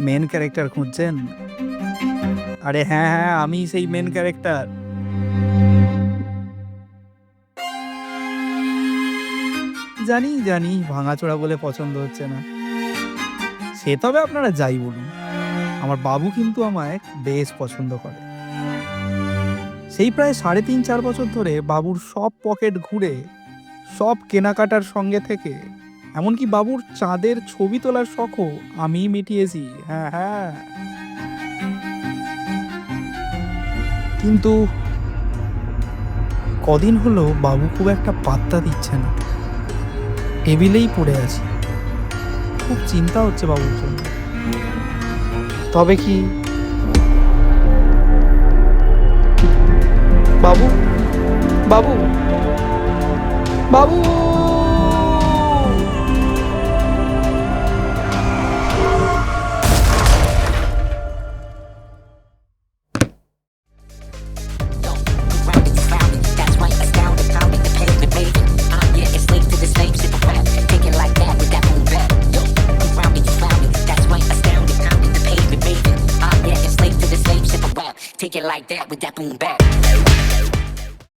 Main character খুঁজছেন? আরে হ্যাঁ হ্যাঁ, আমি সেই মেন ক্যারেক্টার। জানি জানি ভাঙাচোরা বলে পছন্দ হচ্ছে না। সে তবে আপনারা যাই বলুন, আমার বাবু কিন্তু আমায় বেশ পছন্দ করে। সেই প্রায় ৩.৫-৪ বছর ধরে বাবুর সব পকেট ঘুরে, সব কেনাকাটার সঙ্গে থেকে, এমনকি বাবুর চাঁদের ছবি তোলার শখও আমিই মিটিয়েছি। হ্যাঁ হ্যাঁ। কিন্তু কদিন হলো বাবু খুব একটা পাত্তা দিচ্ছে না, টেবিলেই পড়ে আছে। খুব চিন্তা হচ্ছে বাবুর জন্য। তবে কি বাবু, বাবু, বাবু! Rounded, founded, that's right, astounded, pounding the pavement, paving. Yeah, it's late to the same shit rap. Take it like that with that boom bap. Yo, rounded, founded, that's right, astounded, pounding the pavement, paving. Yeah, it's late to the same shit rap. Take it like that with that boom bap.